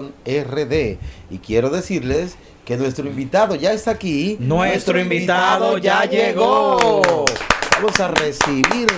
RD. Y quiero decirles que nuestro invitado ya está aquí. Nuestro invitado ya llegó. Vamos a recibir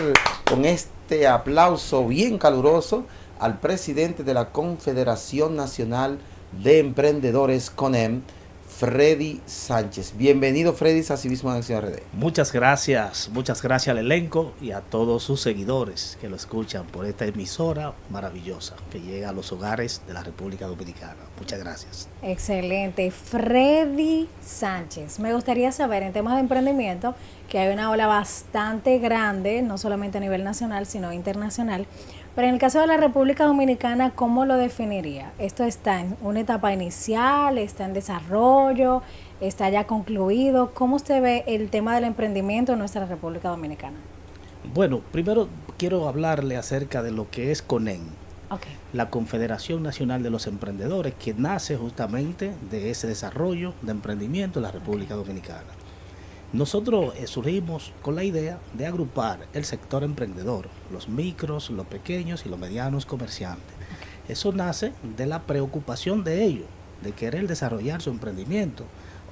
con este aplauso bien caluroso al presidente de la Confederación Nacional de Emprendedores CONEM, Freddy Sánchez. Bienvenido, Freddy, a Civismo en Acción RD. muchas gracias al elenco y a todos sus seguidores que lo escuchan por esta emisora maravillosa que llega a los hogares de la República Dominicana. Muchas gracias. Excelente. Freddy Sánchez. Me gustaría saber en temas de emprendimiento que hay una ola bastante grande, no solamente a nivel nacional, sino internacional. Pero en el caso de la República Dominicana, ¿cómo lo definiría? ¿Esto está en una etapa inicial, está en desarrollo, está ya concluido? ¿Cómo usted ve el tema del emprendimiento en nuestra República Dominicana? Bueno, primero quiero hablarle acerca de lo que es CONEM, Okay. la Confederación Nacional de los Emprendedores, que nace justamente de ese desarrollo de emprendimiento en la República Dominicana. Nosotros surgimos con la idea de agrupar el sector emprendedor, los micros, los pequeños y los medianos comerciantes. Eso nace de la preocupación de ellos, de querer desarrollar su emprendimiento,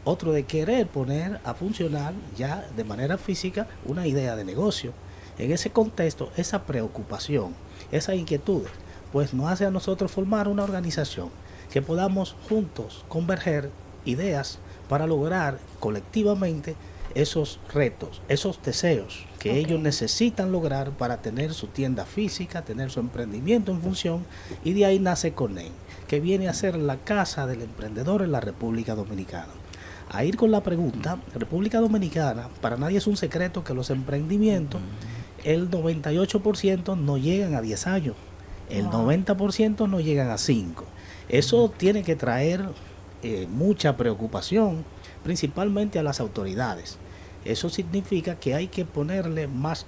otro de querer poner a funcionar ya de manera física una idea de negocio. En ese contexto, esa preocupación, esas inquietudes, pues nos hace a nosotros formar una organización que podamos juntos converger ideas para lograr colectivamente esos retos, esos deseos que ellos necesitan lograr para tener su tienda física, tener su emprendimiento en función, y de ahí nace CONEM, que viene a ser la casa del emprendedor en la República Dominicana. A ir con la pregunta, República Dominicana, para nadie es un secreto que los emprendimientos, el 98% no llegan a 10 años, el 90% no llegan a 5. Eso tiene que traer mucha preocupación, principalmente a las autoridades. Eso significa que hay que ponerle más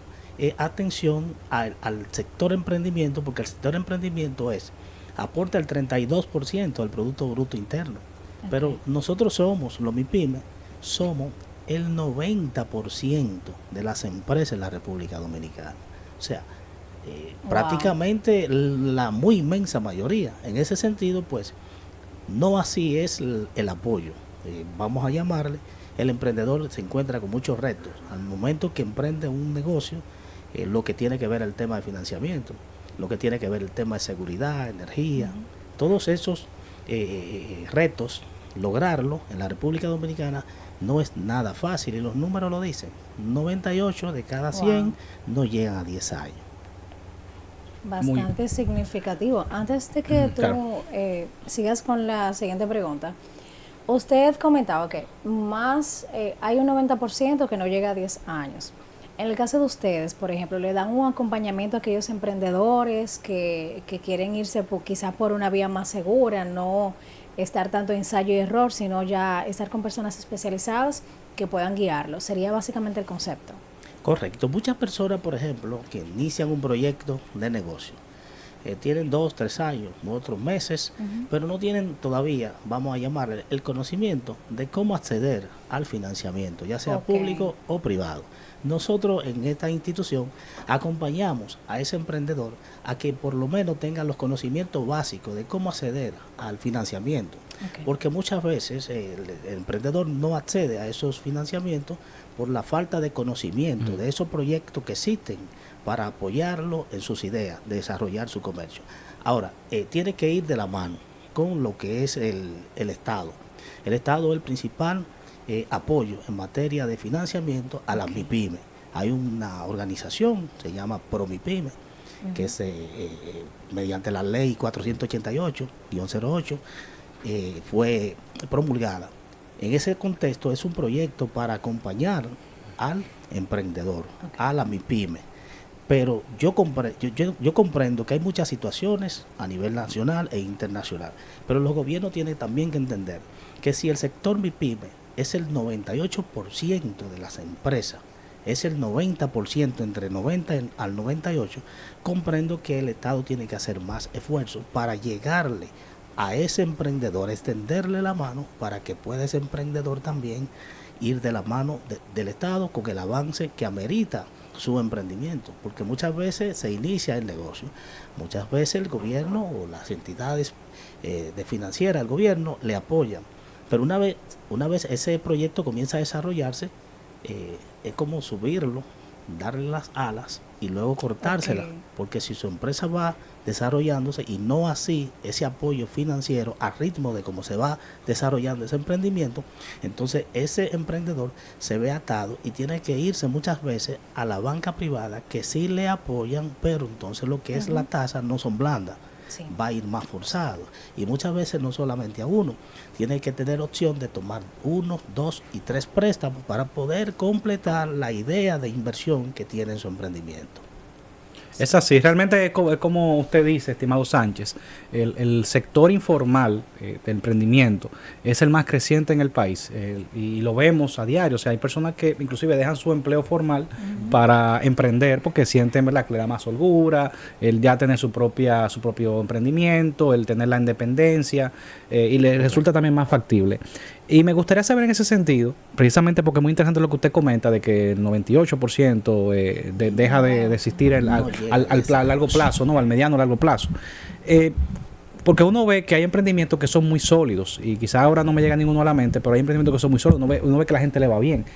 atención al sector emprendimiento, porque el sector emprendimiento aporta el 32% del Producto Bruto Interno. Pero nosotros somos, los MIPYME, somos el 90% de las empresas en la República Dominicana. O sea, prácticamente la muy inmensa mayoría. En ese sentido, pues, no así es el apoyo. Vamos a llamarle, el emprendedor se encuentra con muchos retos. Al momento que emprende un negocio, lo que tiene que ver el tema de financiamiento, lo que tiene que ver el tema de seguridad, energía, todos esos retos, lograrlo en la República Dominicana no es nada fácil, y los números lo dicen. 98 de cada 100 no llegan a 10 años. Bastante significativo. Antes de que tú sigas con la siguiente pregunta, usted comentaba que hay un 90% que no llega a 10 años. En el caso de ustedes, por ejemplo, ¿le dan un acompañamiento a aquellos emprendedores que quieren irse quizás por una vía más segura, no estar tanto ensayo y error, sino ya estar con personas especializadas que puedan guiarlos? Sería básicamente el concepto. Correcto. Muchas personas, por ejemplo, que inician un proyecto de negocio, tienen 2, 3 años, otros meses, pero no tienen todavía, vamos a llamarle, el conocimiento de cómo acceder al financiamiento, ya sea público o privado. Nosotros en esta institución acompañamos a ese emprendedor a que por lo menos tenga los conocimientos básicos de cómo acceder al financiamiento. Porque muchas veces el emprendedor no accede a esos financiamientos por la falta de conocimiento de esos proyectos que existen para apoyarlo en sus ideas de desarrollar su comercio. Ahora, tiene que ir de la mano con lo que es el Estado. El Estado es el principal apoyo en materia de financiamiento a las MIPYME. Hay una organización, se llama ProMIPYME, que es mediante la ley 488-08, fue promulgada. En ese contexto es un proyecto para acompañar al emprendedor, a la MIPYME. Pero yo comprendo que hay muchas situaciones a nivel nacional e internacional, pero los gobiernos tienen también que entender que si el sector MIPYME es el 98% de las empresas, es el 90%, entre 90 al 98, comprendo que el Estado tiene que hacer más esfuerzos para llegarle a ese emprendedor, extenderle la mano para que pueda ese emprendedor también ir de la mano del Estado con el avance que amerita su emprendimiento, porque muchas veces se inicia el negocio, muchas veces el gobierno o las entidades de financiera del gobierno le apoyan, pero una vez ese proyecto comienza a desarrollarse, es como subirlo, darle las alas y luego cortárselas, porque si su empresa va desarrollándose y no así ese apoyo financiero al ritmo de cómo se va desarrollando ese emprendimiento, entonces ese emprendedor se ve atado y tiene que irse muchas veces a la banca privada que sí le apoyan, pero entonces lo que es la tasa no son blandas. Sí. Va a ir más forzado, y muchas veces no solamente a uno, tiene que tener opción de tomar 1, 2 y 3 préstamos para poder completar la idea de inversión que tiene en su emprendimiento. Es así, realmente es como usted dice, estimado Sánchez, el sector informal de emprendimiento es el más creciente en el país, y lo vemos a diario. O sea, hay personas que inclusive dejan su empleo formal para emprender porque sienten, ¿verdad?, que le da más holgura, el ya tener su propio emprendimiento, el tener la independencia, y le resulta también más factible. Y me gustaría saber en ese sentido, precisamente porque es muy interesante lo que usted comenta, de que el 98% deja de existir al largo plazo, ¿no? Al mediano largo plazo. Porque uno ve que hay emprendimientos que son muy sólidos, y quizás ahora no me llega ninguno a la mente, pero hay emprendimientos que son muy sólidos, uno ve que la gente le va bien.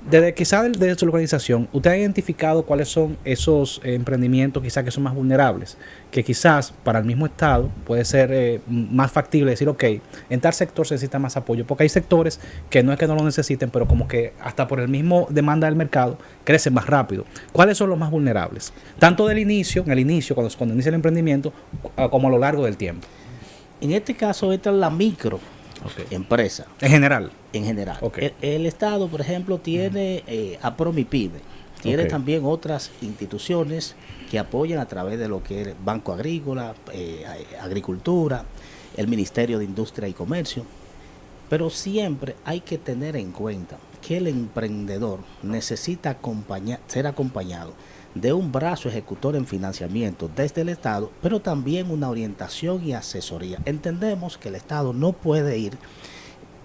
Desde su organización, ¿usted ha identificado cuáles son esos emprendimientos quizás que son más vulnerables? Que quizás para el mismo Estado puede ser más factible decir, ok, en tal sector se necesita más apoyo, porque hay sectores que no es que no lo necesiten, pero como que hasta por el mismo demanda del mercado crecen más rápido. ¿Cuáles son los más vulnerables? Tanto en el inicio, cuando inicia el emprendimiento, como a lo largo del tiempo. En este caso, esta es la micro empresa. En general. Okay. El Estado, por ejemplo, tiene a Promipyme, tiene también otras instituciones que apoyan a través de lo que es Banco Agrícola, Agricultura, el Ministerio de Industria y Comercio, pero siempre hay que tener en cuenta que el emprendedor necesita ser acompañado de un brazo ejecutor en financiamiento desde el Estado, pero también una orientación y asesoría. Entendemos que el Estado no puede ir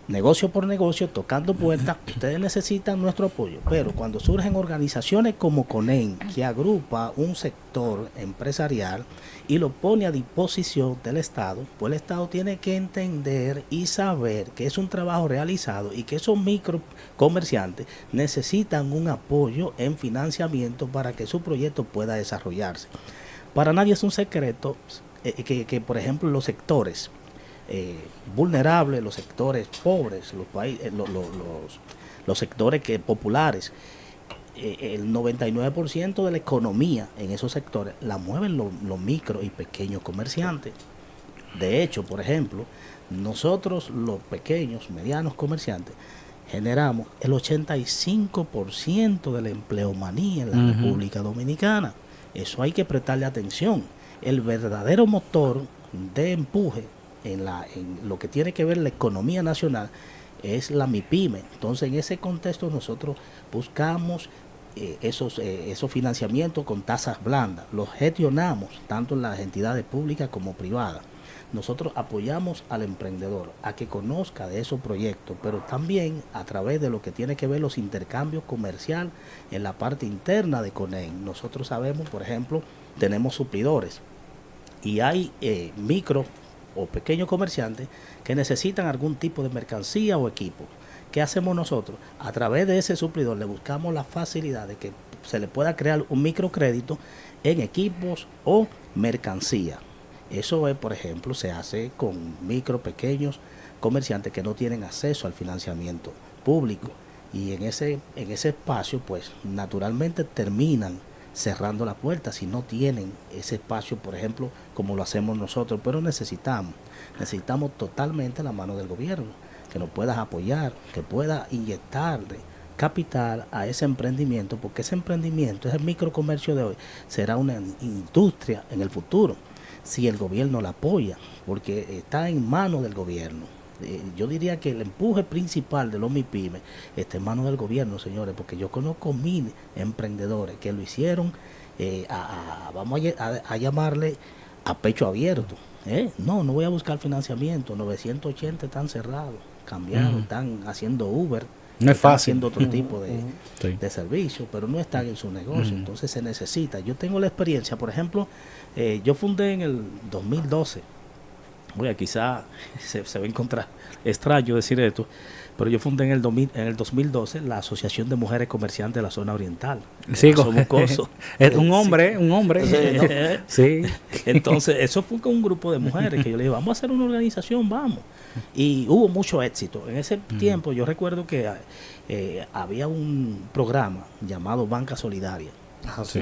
negocio por negocio tocando puertas. Ustedes necesitan nuestro apoyo, pero cuando surgen organizaciones como CONEM, que agrupa un sector empresarial y lo pone a disposición del Estado, pues el Estado tiene que entender y saber que es un trabajo realizado y que esos microcomerciantes necesitan un apoyo en financiamiento para que su proyecto pueda desarrollarse. Para nadie es un secreto que por ejemplo, los sectores vulnerables, los sectores pobres, los sectores populares, el 99% de la economía en esos sectores la mueven los micro y pequeños comerciantes. De hecho, por ejemplo, nosotros los pequeños, medianos comerciantes generamos el 85% de la empleomanía en la República Dominicana. Eso hay que prestarle atención. El verdadero motor de empuje en lo que tiene que ver la economía nacional es la MIPYME. Entonces, en ese contexto nosotros buscamos esos financiamientos con tasas blandas, los gestionamos tanto en las entidades públicas como privadas. Nosotros apoyamos al emprendedor a que conozca de esos proyectos, pero también a través de lo que tiene que ver los intercambios comerciales en la parte interna de CONEM. Nosotros sabemos, por ejemplo, tenemos suplidores y hay micro o pequeños comerciantes que necesitan algún tipo de mercancía o equipo. ¿Qué hacemos nosotros? A través de ese suplidor le buscamos la facilidad de que se le pueda crear un microcrédito en equipos o mercancía. Eso es, por ejemplo, se hace con pequeños comerciantes que no tienen acceso al financiamiento público, y en ese espacio pues naturalmente terminan cerrando la puerta si no tienen ese espacio, por ejemplo, como lo hacemos nosotros. Pero necesitamos totalmente la mano del gobierno, que nos pueda apoyar, que pueda inyectarle capital a ese emprendimiento, porque ese emprendimiento, ese microcomercio de hoy, será una industria en el futuro si el gobierno la apoya, porque está en manos del gobierno. Yo diría que el empuje principal de los MIPYME está en manos del gobierno, señores, porque yo conozco 1000 emprendedores que lo hicieron, vamos a llamarle a pecho abierto. No voy a buscar financiamiento, 980 están cerrados, cambiaron, están haciendo Uber, No es están fácil. haciendo otro tipo Sí. de servicio, pero no están en su negocio, entonces se necesita. Yo tengo la experiencia, por ejemplo, yo fundé en el 2012. Oye, quizá se va a encontrar extraño decir esto, pero yo fundé en el 2012 la Asociación de Mujeres Comerciantes de la Zona Oriental. Sí, Sobucoso. es un hombre. Sí. Entonces, eso fue con un grupo de mujeres que yo le dije, vamos a hacer una organización, vamos. Y hubo mucho éxito. En ese tiempo yo recuerdo que había un programa llamado Banca Solidaria. Sí.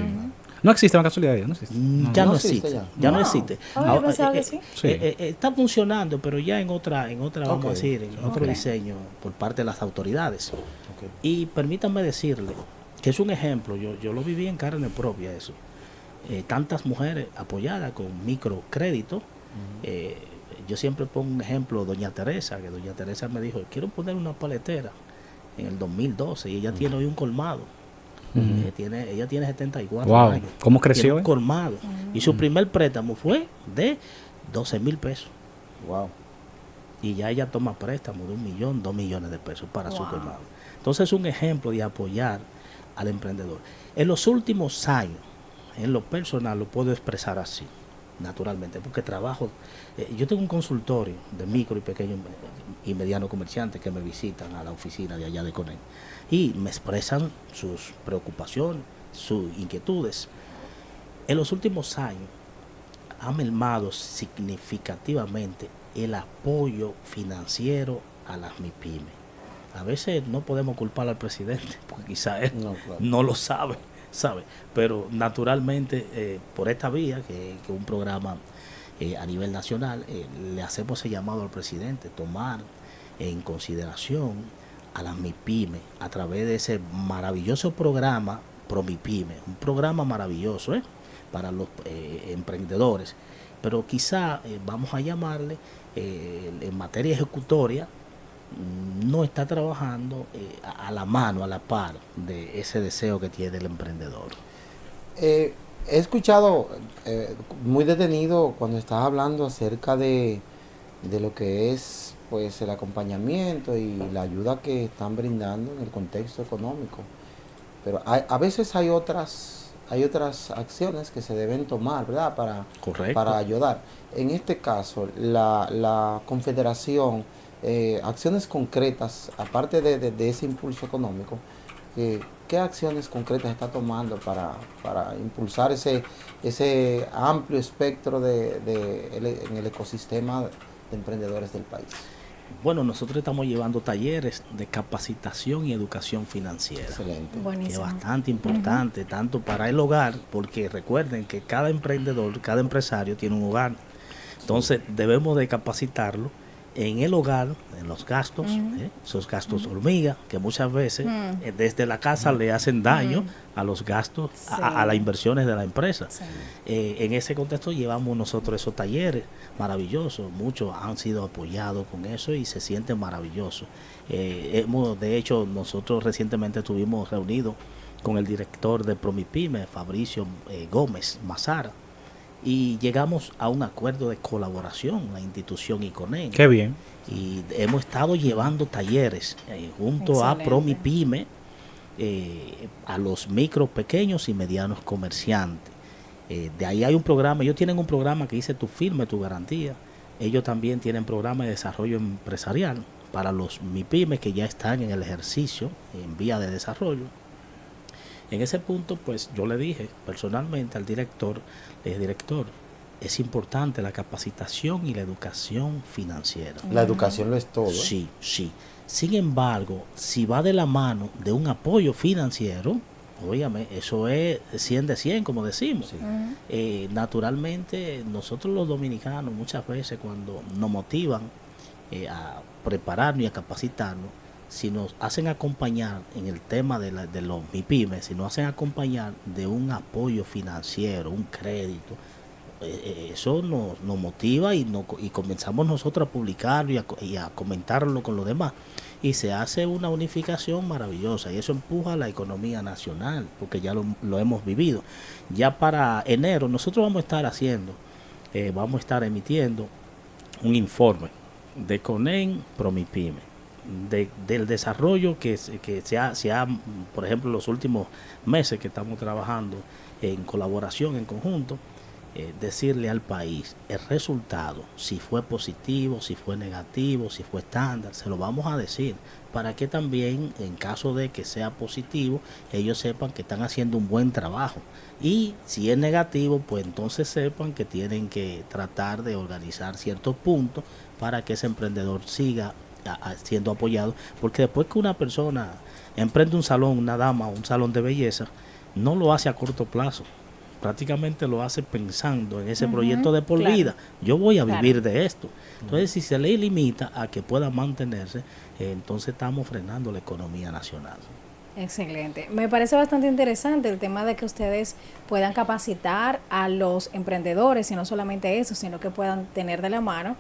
No existe banca solidaria, no existe. Ya No no existe existe, ya. ya no Wow. existe. Oh, yo pensaba que sí. Sí. Está funcionando, pero ya en otra vamos a Ok. decir, en otro Ok. diseño por parte de las autoridades. Ok. Y permítanme decirle que es un ejemplo, yo lo viví en carne propia eso. Tantas mujeres apoyadas con microcrédito. Yo siempre pongo un ejemplo, doña Teresa, que doña Teresa me dijo, quiero poner una paletera en el 2012 y ella tiene hoy un colmado. Ella tiene 74 Wow, años. ¿cómo Tiene creció? un colmado. Y su primer préstamo fue de 12,000 pesos. Wow. Y ya ella toma préstamos de 1 millón, 2 millones de pesos para su Wow. colmado. Entonces es un ejemplo de apoyar al emprendedor. En los últimos años, en lo personal, lo puedo expresar así, naturalmente, porque trabajo, yo tengo un consultorio de micro y pequeño y mediano comerciantes que me visitan a la oficina de allá de Conel y me expresan sus preocupaciones, sus inquietudes. En los últimos años ha mermado significativamente el apoyo financiero a las MIPYME. A veces no podemos culpar al presidente, porque quizá él No, claro. no lo sabe, pero naturalmente por esta vía, que es un programa a nivel nacional, le hacemos ese llamado al presidente, tomar en consideración a las MIPYME a través de ese maravilloso programa ProMIPYME, un programa maravilloso para los emprendedores, pero quizá vamos a llamarle en materia ejecutoria no está trabajando a la mano, a la par de ese deseo que tiene el emprendedor. He escuchado muy detenido cuando estás hablando acerca de lo que es pues el acompañamiento y la ayuda que están brindando en el contexto económico. Pero a veces hay otras acciones que se deben tomar, ¿verdad? Correcto. Para ayudar. En este caso, la Confederación, acciones concretas, aparte de ese impulso económico, ¿qué acciones concretas está tomando para impulsar ese amplio espectro en el ecosistema de emprendedores del país? Bueno, nosotros estamos llevando talleres de capacitación y educación financiera. Excelente. Que es Buenísimo. bastante importante, tanto para el hogar, porque recuerden que cada emprendedor, cada empresario tiene un hogar. Entonces debemos de capacitarlo en el hogar, en los gastos, esos gastos hormiga, que muchas veces desde la casa le hacen daño a los gastos, Sí. a las inversiones de la empresa. Sí. En ese contexto llevamos nosotros esos talleres maravillosos, muchos han sido apoyados con eso y se sienten maravillosos. De hecho, nosotros recientemente estuvimos reunidos con el director de ProMIPYME, Fabricio Gómez Mazara, y llegamos a un acuerdo de colaboración, la institución ICONEN. Qué bien. Y hemos estado llevando talleres junto a Excelente. ProMIPYME a los micro, pequeños y medianos comerciantes. De ahí hay un programa, ellos tienen un programa que dice tu firme, tu garantía. Ellos también tienen programa de desarrollo empresarial para los MIPYME que ya están en el ejercicio, en vía de desarrollo. En ese punto, pues yo le dije personalmente al director, director, es importante la capacitación y la educación financiera. La educación lo es todo. Sí, sí. Sin embargo, si va de la mano de un apoyo financiero, óigame, eso es 100 de 100, como decimos. Sí. Naturalmente, nosotros los dominicanos muchas veces cuando nos motivan a prepararnos y a capacitarnos, si nos hacen acompañar en el tema de los MIPYME, si nos hacen acompañar de un apoyo financiero, un crédito, eso nos motiva y comenzamos nosotros a publicarlo y a comentarlo con los demás. Y se hace una unificación maravillosa y eso empuja a la economía nacional, porque ya lo hemos vivido. Ya para enero nosotros vamos a estar emitiendo un informe de CONEN ProMIPYME del desarrollo que se ha, por ejemplo, en los últimos meses que estamos trabajando en colaboración, en conjunto, decirle al país el resultado, si fue positivo, si fue negativo, si fue estándar, se lo vamos a decir, para que también en caso de que sea positivo, ellos sepan que están haciendo un buen trabajo. Y si es negativo, pues entonces sepan que tienen que tratar de organizar ciertos puntos para que ese emprendedor siga siendo apoyado, porque después que una persona emprende un salón, una dama, un salón de belleza, no lo hace a corto plazo, prácticamente lo hace pensando en ese proyecto de por vida. Yo voy a vivir de esto. Entonces, si se le limita a que pueda mantenerse, entonces estamos frenando la economía nacional. Excelente. Me parece bastante interesante el tema de que ustedes puedan capacitar a los emprendedores, y no solamente eso, sino que puedan tener de la mano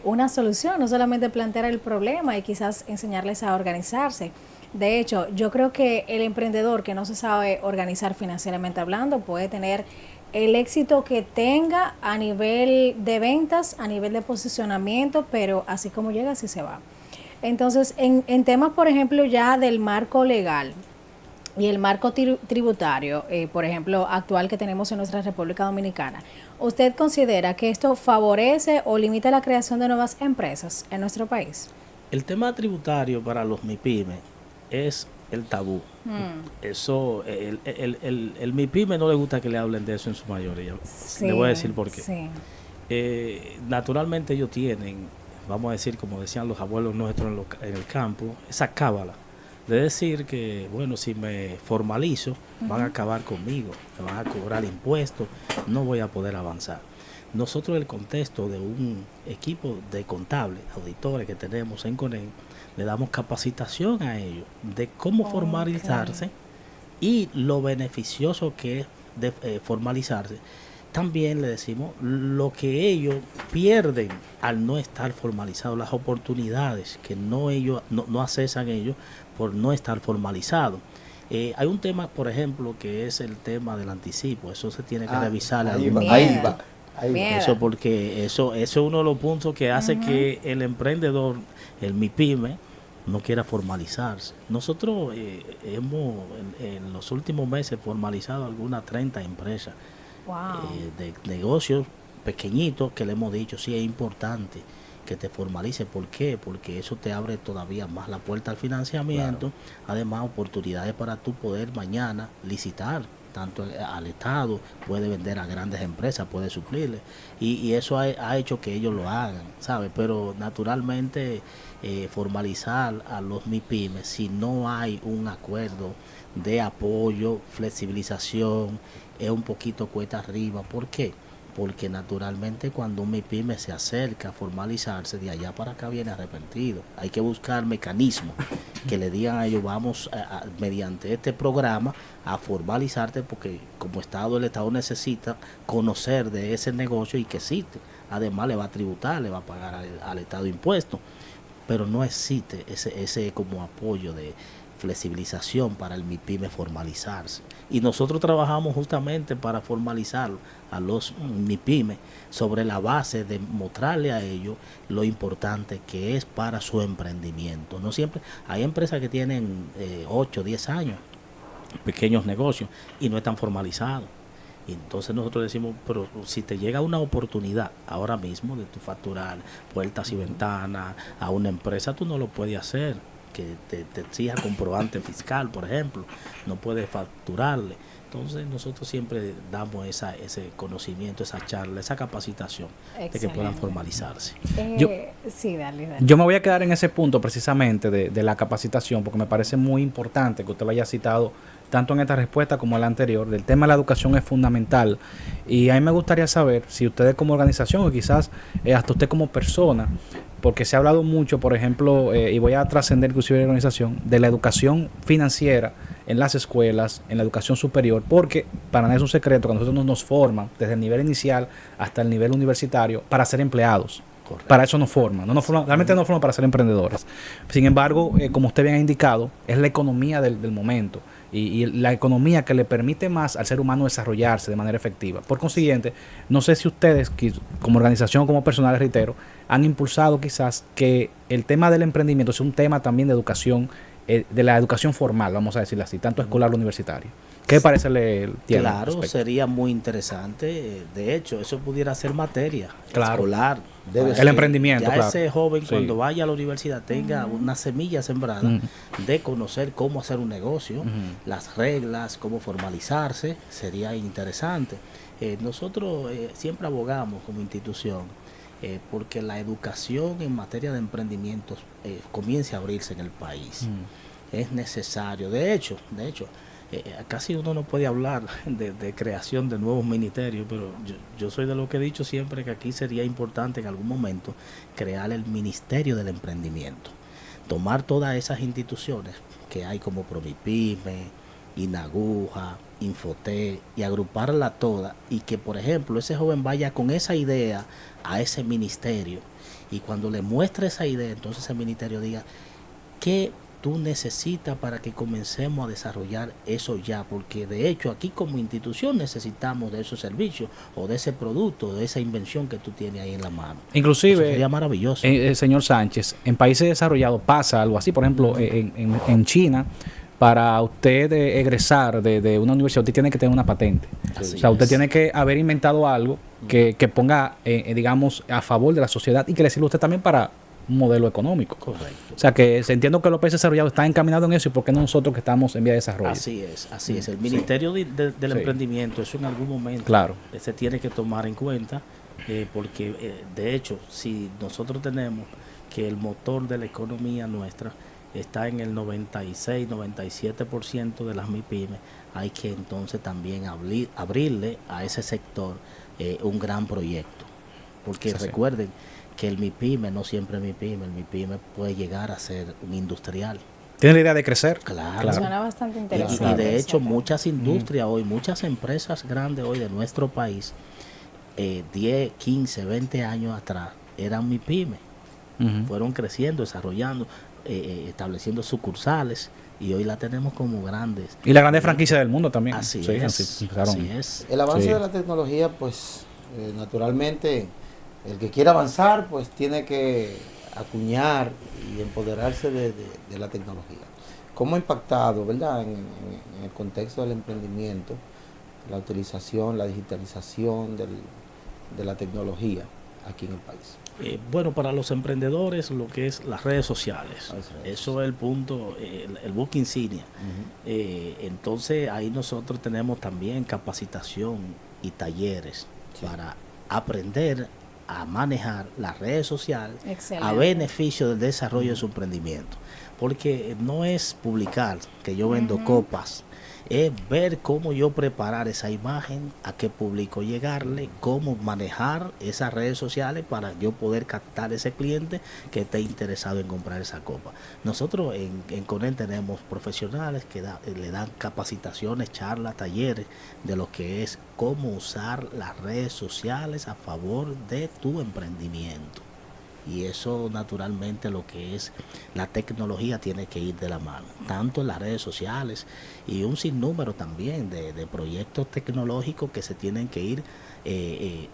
una solución, no solamente plantear el problema y quizás enseñarles a organizarse. De hecho, yo creo que el emprendedor que no se sabe organizar financieramente hablando puede tener el éxito que tenga a nivel de ventas, a nivel de posicionamiento, pero así como llega, así se va. Entonces, en temas, por ejemplo, ya del marco legal y el marco tributario, por ejemplo, actual que tenemos en nuestra República Dominicana, ¿usted considera que esto favorece o limita la creación de nuevas empresas en nuestro país? El tema tributario para los MIPYME es el tabú. Eso, el MIPYME no le gusta que le hablen de eso en su mayoría. Sí, le voy a decir por qué. Sí. Naturalmente ellos tienen, vamos a decir, como decían los abuelos nuestros en el campo, esa cábala de decir que, bueno, si me formalizo, van a acabar conmigo, me van a cobrar impuestos, no voy a poder avanzar. Nosotros, en el contexto de un equipo de contables, auditores que tenemos en CONEM, le damos capacitación a ellos de cómo formalizarse y lo beneficioso que es de formalizarse. También le decimos lo que ellos pierden al no estar formalizados, las oportunidades que no accesan ellos por no estar formalizados. Hay un tema, por ejemplo, que es el tema del anticipo. Eso se tiene que revisar. Ahí va. Eso porque eso es uno de los puntos que hace que el emprendedor, el MIPYME, no quiera formalizarse. Nosotros hemos en los últimos meses formalizado algunas 30 empresas. De negocios pequeñitos que le hemos dicho, sí, es importante que te formalice. ¿Por qué? Porque eso te abre todavía más la puerta al financiamiento, además oportunidades para tú poder mañana licitar tanto al Estado, puede vender a grandes empresas, puede suplirle, y eso ha hecho que ellos lo hagan, ¿sabes? Pero naturalmente formalizar a los MIPYME, si no hay un acuerdo de apoyo, flexibilización, es un poquito cuesta arriba. ¿Por qué? Porque naturalmente cuando un MIPYME se acerca a formalizarse, de allá para acá viene arrepentido. Hay que buscar mecanismos que le digan a ellos, vamos mediante este programa a formalizarte, porque como Estado, el Estado necesita conocer de ese negocio y que existe. Además le va a tributar, le va a pagar al Estado impuestos, pero no existe ese como apoyo de flexibilización para el MIPYME formalizarse. Y nosotros trabajamos justamente para formalizar a los MIPYME sobre la base de mostrarle a ellos lo importante que es para su emprendimiento. No siempre hay empresas que tienen 8, 10 años, pequeños negocios, y no están formalizados. Y entonces nosotros decimos, pero si te llega una oportunidad ahora mismo de tu facturar puertas y ventanas a una empresa, tú no lo puedes hacer, que te exija comprobante fiscal, por ejemplo, no puedes facturarle. Entonces nosotros siempre damos ese conocimiento, esa charla, esa capacitación. Excelente. De que puedan formalizarse. Sí, dale. Yo me voy a quedar en ese punto precisamente de la capacitación, porque me parece muy importante que usted lo haya citado tanto en esta respuesta como en la anterior. Del tema de la educación es fundamental, y a mí me gustaría saber si ustedes como organización, o quizás hasta usted como persona, porque se ha hablado mucho, por ejemplo, y voy a trascender inclusive la organización, de la educación financiera en las escuelas, en la educación superior, porque para nada es un secreto que nosotros nos forman desde el nivel inicial hasta el nivel universitario para ser empleados. Correcto. Para eso nos forman, realmente nos forman para ser emprendedores. Sin embargo, como usted bien ha indicado, es la economía del momento, y la economía que le permite más al ser humano desarrollarse de manera efectiva. Por consiguiente, no sé si ustedes, como organización, como personal, reitero, han impulsado quizás que el tema del emprendimiento sea un tema también de educación, de la educación formal, vamos a decirlo así, tanto escolar como universitaria. ¿Qué parece le tiene Claro, respecto? sería muy interesante. De hecho, eso pudiera ser materia escolar. Debe Para ser. El que emprendimiento, ya claro. ese joven Sí. cuando vaya a la universidad tenga una semilla sembrada de conocer cómo hacer un negocio, las reglas, cómo formalizarse, sería interesante. Nosotros siempre abogamos como institución porque la educación en materia de emprendimientos comience a abrirse en el país. Es necesario. De hecho, casi uno no puede hablar de creación de nuevos ministerios, pero yo soy de lo que he dicho siempre que aquí sería importante en algún momento crear el Ministerio del Emprendimiento. Tomar todas esas instituciones que hay como Promipyme, Inaguja, Infotec y agruparla toda y que, por ejemplo, ese joven vaya con esa idea a ese ministerio y cuando le muestre esa idea, entonces ese ministerio diga ¿qué tú necesitas para que comencemos a desarrollar eso ya? Porque de hecho aquí como institución necesitamos de esos servicios o de ese producto, de esa invención que tú tienes ahí en la mano. Inclusive, eso sería maravilloso. Señor Sánchez, en países desarrollados pasa algo así. Por ejemplo, en China, para usted egresar de una universidad, usted tiene que tener una patente. Así O sea, usted es. tiene que haber inventado algo que ponga, digamos, a favor de la sociedad y que le sirva a usted también para un modelo económico. Correcto. O sea, que entiendo que los países desarrollados están encaminados en eso y por qué no nosotros que estamos en vía de desarrollo. Así es. El Ministerio del Sí. Emprendimiento, eso en algún momento Claro. se tiene que tomar en cuenta, porque de hecho, si nosotros tenemos que el motor de la economía nuestra está en el 96-97% de las MIPYME, hay que entonces también abrirle a ese sector un gran proyecto. Porque Sí, sí. recuerden que el MIPYME no siempre es MIPYME, el MIPYME puede llegar a ser un industrial. ¿Tiene la idea de crecer? Claro. Suena bastante Y interesante. de hecho eso. muchas industrias hoy, muchas empresas grandes hoy de nuestro país, 10, 15, 20 años atrás, eran MIPYME. Ujú. Fueron creciendo, desarrollando, estableciendo sucursales y hoy la tenemos como grandes. Y la grande franquicia del mundo también. Así Sí, es. así empezaron. Así es. El avance Sí. de la tecnología, pues, naturalmente, el que quiera avanzar, pues, tiene que acuñar y empoderarse de la tecnología. ¿Cómo ha impactado, verdad, en el contexto del emprendimiento, la utilización, la digitalización de la tecnología aquí en el país? Bueno, para los emprendedores lo que es las redes sociales, Las redes. eso es el punto, el buque insignia. Entonces ahí nosotros tenemos también capacitación y talleres Sí. para aprender a manejar las redes sociales Excelente. a beneficio del desarrollo de su emprendimiento. Porque no es publicar que yo vendo copas, es ver cómo yo preparar esa imagen, a qué público llegarle, cómo manejar esas redes sociales para yo poder captar ese cliente que esté interesado en comprar esa copa. Nosotros en Conel tenemos profesionales que le dan capacitaciones, charlas, talleres de lo que es cómo usar las redes sociales a favor de tu emprendimiento. Y eso naturalmente lo que es la tecnología tiene que ir de la mano, tanto en las redes sociales y un sinnúmero también de proyectos tecnológicos que se tienen que ir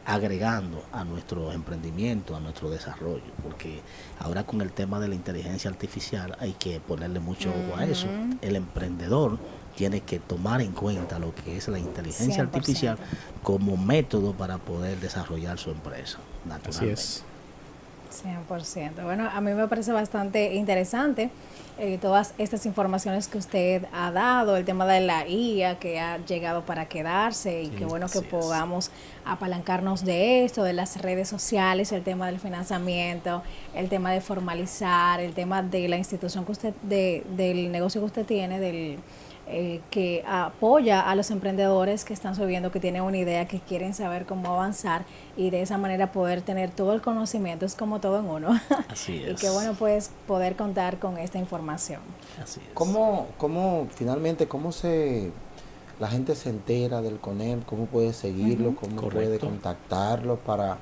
agregando a nuestro emprendimiento, a nuestro desarrollo, porque ahora con el tema de la inteligencia artificial hay que ponerle mucho ojo a eso. El emprendedor tiene que tomar en cuenta lo que es la inteligencia 100%. artificial como método para poder desarrollar su empresa, Así naturalmente. es. 100%. Bueno, a mí me parece bastante interesante todas estas informaciones que usted ha dado, el tema de la IA que ha llegado para quedarse y Sí, qué bueno que así es. podamos apalancarnos de esto, de las redes sociales, el tema del financiamiento, el tema de formalizar, el tema de la institución que usted, del negocio que usted tiene, que apoya a los emprendedores que están subiendo, que tienen una idea, que quieren saber cómo avanzar y de esa manera poder tener todo el conocimiento, es como todo en uno. Así Y es. qué bueno pues poder contar con esta información. Así es. ¿Cómo finalmente, la gente se entera del CONEM? ¿Cómo puede seguirlo? ¿Cómo puede Correcto. contactarlo para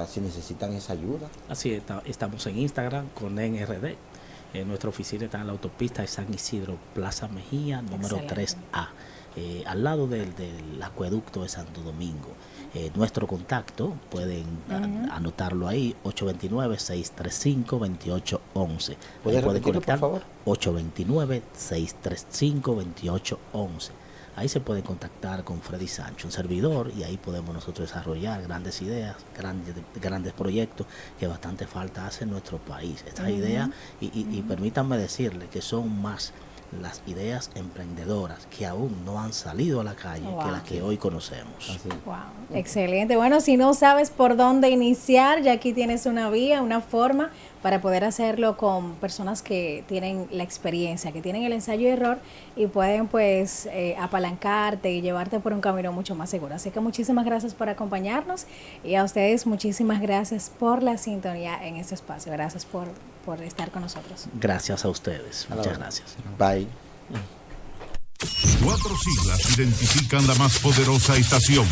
si necesitan esa ayuda? Así estamos en Instagram con NRD. Nuestra oficina está en la autopista de San Isidro, Plaza Mejía, número Excelente. 3A, al lado del acueducto de Santo Domingo. Nuestro contacto, pueden anotarlo ahí, 829-635-2811. ¿Puede repetirlo, por favor? 829-635-2811. Ahí se puede contactar con Freddy Sancho, un servidor, y ahí podemos nosotros desarrollar grandes ideas, grandes proyectos que bastante falta hace en nuestro país. Estas ideas, y permítanme decirle que son más las ideas emprendedoras que aún no han salido a la calle que las que hoy conocemos. Así. Wow, excelente. Bueno, si no sabes por dónde iniciar, ya aquí tienes una vía, una forma para poder hacerlo con personas que tienen la experiencia, que tienen el ensayo y error y pueden pues apalancarte y llevarte por un camino mucho más seguro. Así que muchísimas gracias por acompañarnos y a ustedes muchísimas gracias por la sintonía en este espacio. Gracias por estar con nosotros. Gracias a ustedes. Muchas gracias. Bye. 4 siglas identifican la más poderosa estación.